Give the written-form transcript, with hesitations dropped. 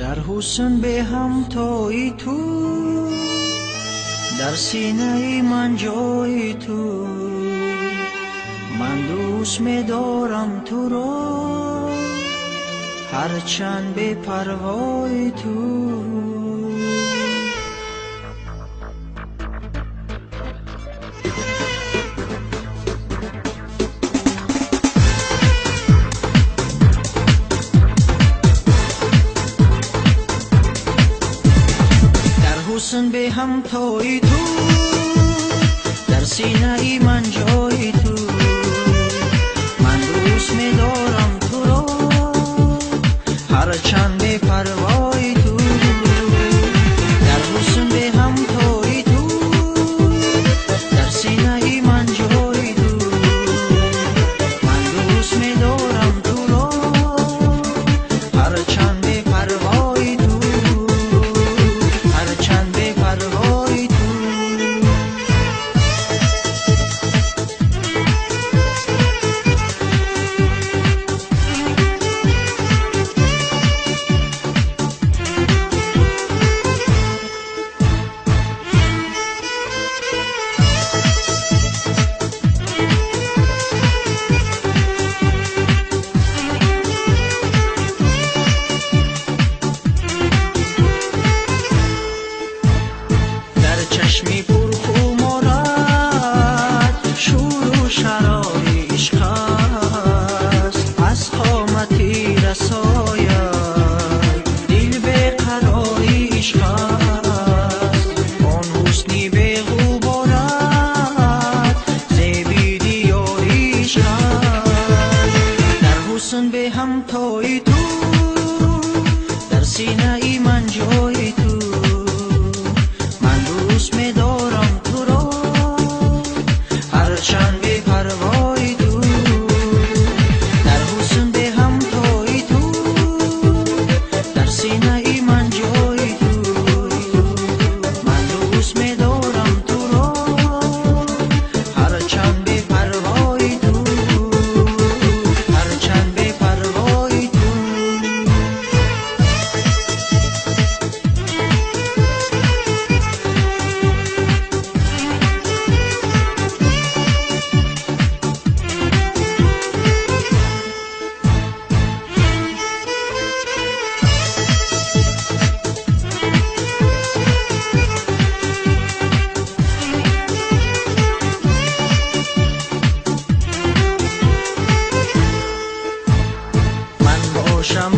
در حسن به همتای تو، در سینه من جای تو، من دوست می‌دارم تو را، هرچند به پروای تو. حسن به همتای تو، در سینه من جای تو، من دوست می‌دارم تو را، هرچند به پروای تو. در حسن به همتای تو، در سینه من جای تو، من دوست می‌دارم تو را، هرچند به پروای تو. چشمی پرخو مرد شور و شرای عشق است، از قامتی رساید دل به قراری عشق است. آن حسنی به غبارت زیبی دیاری عشق است. در حسن به همتای تو، در سینه من جای تو، دوست می‌دارم تو را، هرچند به پروای تو. در حسن به همتای تو، در سینه من جای تو، من دوست می‌دارم تو را، هرچند به پروای تو، هرچند به پروای تو. باشم